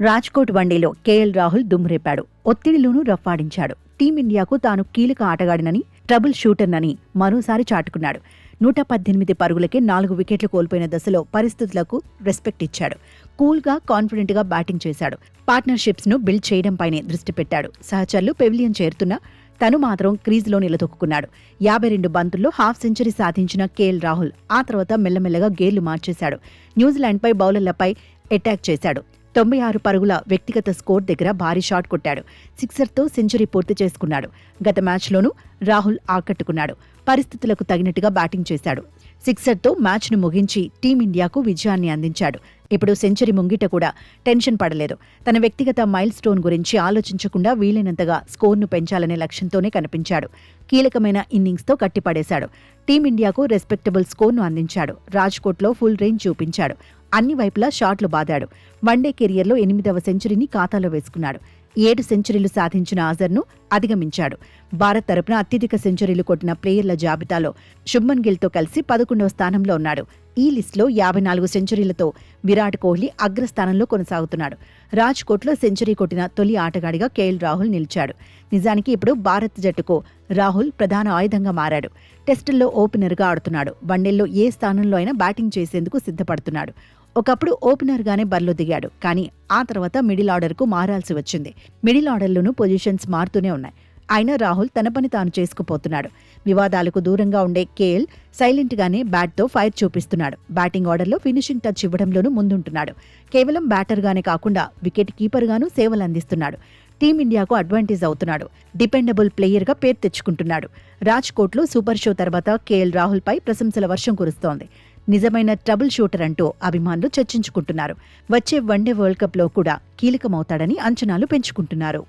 రాజ్కోట్ వన్డేలో కేఎల్ రాహుల్ దుమ్మురేపాడు. ఒత్తిడిలోనూ రఫ్ఫాడించాడు. టీమిండియాకు తాను కీలక ఆటగాడినని, ట్రబుల్ షూటర్నని మరోసారి చాటుకున్నాడు. 118 పరుగులకే 4 వికెట్లు కోల్పోయిన దశలో పరిస్థితులకు రెస్పెక్ట్ ఇచ్చాడు. కూల్గా, కాన్ఫిడెంట్గా బ్యాటింగ్ చేశాడు. పార్ట్నర్షిప్స్ను బిల్డ్ చేయడంపైనే దృష్టి పెట్టాడు. సహచరులు పెవిలియన్ చేరుతున్నా తను మాత్రం క్రీజ్లో నిలదొక్కున్నాడు. 52 బంతుల్లో హాఫ్ సెంచరీ సాధించిన కేఎల్ రాహుల్ ఆ తర్వాత మెల్లమెల్లగా గేర్లు మార్చేశాడు. న్యూజిలాండ్పై బౌలర్లపై అటాక్ చేశాడు. 96 పరుగుల వ్యక్తిగత స్కోర్ దగ్గర భారీ షాట్ కొట్టాడు. సిక్సర్తో సెంచరీ పూర్తి చేసుకున్నాడు. గత మ్యాచ్లోనూ రాహుల్ ఆకట్టుకున్నాడు. పరిస్థితులకు తగినట్టుగా బ్యాటింగ్ చేశాడు. సిక్సర్తో మ్యాచ్ను ముగించి టీమిండియాకు విజయాన్ని అందించాడు. ఇప్పుడు సెంచరీ ముంగిట కూడా టెన్షన్ పడలేదు. తన వ్యక్తిగత మైల్ స్టోన్ గురించి ఆలోచించకుండా వీలైనంతగా స్కోర్ను పెంచాలనే లక్ష్యంతోనే కనిపించాడు. కీలకమైన ఇన్నింగ్స్తో కట్టిపడేశాడు. టీమిండియాకు రెస్పెక్టబుల్ స్కోర్ను అందించాడు. రాజ్కోట్లో ఫుల్ రేంజ్ చూపించాడు. అన్ని వైపులా షాట్లు బాదాడు. వన్డే కెరియర్లో 8వ సెంచరీని ఖాతాలో వేసుకున్నాడు. 7 సెంచరీలు సాధించిన అజర్ను అధిగమించాడు. భారత్ తరపున అత్యధిక సెంచరీలు కొట్టిన ప్లేయర్ల జాబితాలో శుభ్మన్ గిల్తో కలిసి 11వ స్థానంలో ఉన్నాడు. ఈ లిస్టులో 54 సెంచరీలతో విరాట్ కోహ్లీ అగ్రస్థానంలో కొనసాగుతున్నాడు. రాజ్కోట్లో సెంచరీ కొట్టిన తొలి ఆటగాడిగా కేఎల్ రాహుల్ నిలిచాడు. నిజానికి ఇప్పుడు భారత్ జట్టుకు రాహుల్ ప్రధాన ఆయుధంగా మారాడు. టెస్టుల్లో ఓపెనర్గా ఆడుతున్నాడు. వన్డేల్లో ఏ స్థానంలో అయినా బ్యాటింగ్ చేసేందుకు సిద్ధపడుతున్నాడు. ఒకప్పుడు ఓపెనర్గానే బరిలో దిగాడు. కానీ ఆ తర్వాత మిడిల్ ఆర్డర్కు మారాల్సి వచ్చింది. మిడిల్ ఆర్డర్లోనూ పొజిషన్స్ మారుతూనే ఉన్నాయి. అయినా రాహుల్ తన పని తాను చేసుకుపోతున్నాడు. వివాదాలకు దూరంగా ఉండే కేఎల్ సైలెంట్గానే బ్యాట్తో ఫైర్ చూపిస్తున్నాడు. బ్యాటింగ్ ఆర్డర్లో ఫినిషింగ్ టచ్ ఇవ్వడంలోనూ ముందుంటున్నాడు. కేవలం బ్యాటర్గానే కాకుండా వికెట్ కీపర్గానూ సేవలందిస్తున్నాడు. టీమిండియాకు అడ్వాంటేజ్ అవుతున్నాడు. డిపెండబుల్ ప్లేయర్గా పేరు తెచ్చుకుంటున్నాడు. రాజ్కోట్లో సూపర్ షో తర్వాత కేఎల్ రాహుల్పై ప్రశంసల వర్షం కురుస్తోంది. నిజమైన ట్రబుల్ షూటర్ అంటూ అభిమానులు చర్చించుకుంటున్నారు. వచ్చే వన్డే వరల్డ్ కప్లో కూడా కీలకమవుతాడని అంచనాలు పెంచుకుంటున్నారు.